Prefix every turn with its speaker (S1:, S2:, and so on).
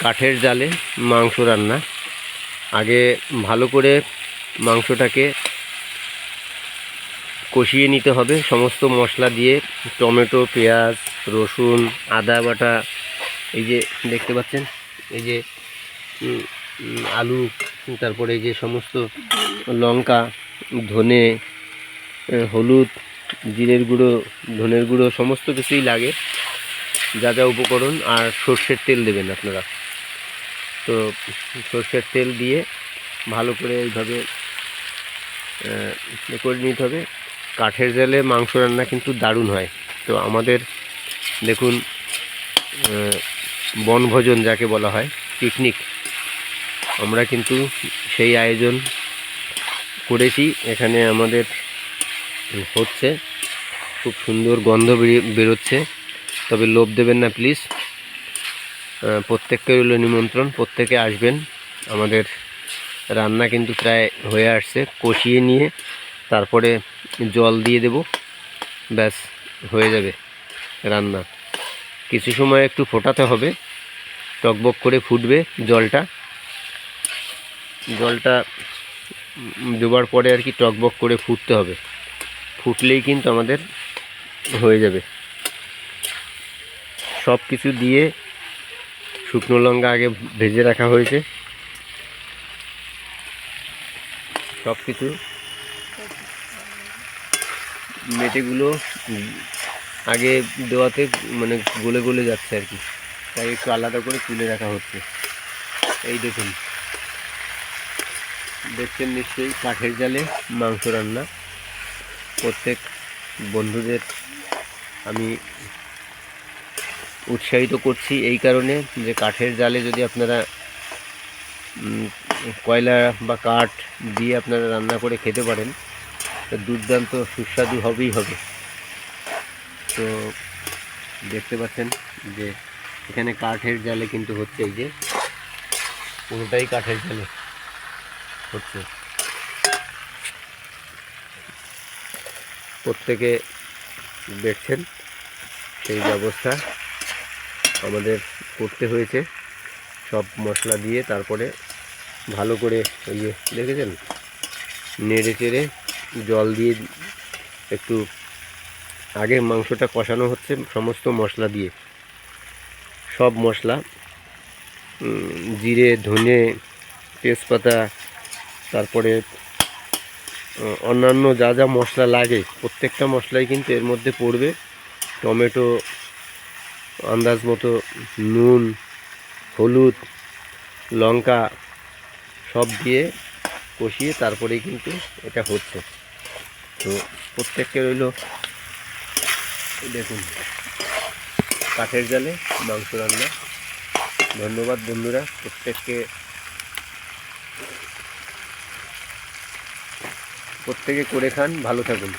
S1: কাঠের জালে মাংস রান্না। আগে ভালো করে মাংসটাকে কষিয়ে নিতে হবে সমস্ত মশলা দিয়ে, টমেটো, পেঁয়াজ, রসুন, আদা বাটা, এই যে দেখতে পাচ্ছেন, এই যে আলু, তারপরে এই যে সমস্ত লঙ্কা, ধনে, হলুদ, জিরের গুঁড়ো, ধনের গুঁড়ো, সমস্ত কিছুই লাগে, যা যা উপকরণ। আর সর্ষের তেল দেবেন আপনারা। তো সর্ষের তেল দিয়ে ভালো করে এইভাবে করে নিতে হবে। কাঠের জালে মাংস রান্না কিন্তু দারুণ হয়। তো আমাদের দেখুন, বনভোজন যাকে বলা হয়, পিকনিক, আমরা কিন্তু সেই আয়োজন করেছি। এখানে আমাদের হচ্ছে, খুব সুন্দর গন্ধ বেরোচ্ছে। তবে লোভ দেবেন না প্লিজ, প্রত্যেককে রইল নিমন্ত্রণ, প্রত্যেকে আসবেন। আমাদের রান্না কিন্তু প্রায় হয়ে আসছে। কষিয়ে নিয়ে তারপরে জল দিয়ে দেব, ব্যাস হয়ে যাবে রান্না। কিছু সময় একটু ফোটাতে হবে, টকবক করে ফুটবে জলটা দেওয়ার পরে আর কি টকবক করে ফুটতে হবে। ফুটলেই কিন্তু আমাদের হয়ে যাবে। সব কিছু দিয়ে শুকনো লঙ্কা আগে ভেজে রাখা হয়েছে, সব কিছু মেটেগুলো আগে দেওয়াতে মানে গলে গলে যাচ্ছে আর কি, তাই একটু আলাদা করে তুলে রাখা হচ্ছে। এই দেখুন, দেখছেন নিশ্চয়ই কাঠের জালে মাংস রান্না। প্রত্যেক বন্ধুদের আমি উৎসাহিত করছি এই কারণে যে কাঠের জালে যদি আপনারা কয়লা বা কাঠ দিয়ে আপনারা রান্না করে খেতে পারেন, দুর্দান্ত সুস্বাদু হবেই হবে। তো দেখতে পাচ্ছেন যে এখানে কাঠের জালে কিন্তু হচ্ছে, এই যে পুরোটাই কাঠের জালে হচ্ছে। প্রত্যেকে দেখছেন সেই ব্যবস্থা আমাদের করতে হয়েছে, সব মশলা দিয়ে তারপরে ভালো করে, ওই যে দেখেছেন, নেড়ে চেড়ে জল দিয়ে একটু আগে মাংসটা কষানো হচ্ছে সমস্ত মশলা দিয়ে। সব মশলা, জিরে, ধনে, তেজপাতা, তারপরে অন্যান্য যা যা মশলা লাগে প্রত্যেকটা মশলাই কিন্তু এর মধ্যে পড়বে। টমেটো, আন্দাজ মতো নুন, হলুদ, লঙ্কা সব দিয়ে কষিয়ে তারপরেই কিন্তু এটা হচ্ছে। তো প্রত্যেককে রইল, দেখুন, কাঠের জালে মাংস রান্না। ধন্যবাদ বন্ধুরা, প্রত্যেকে করে খান, ভালো থাকুন।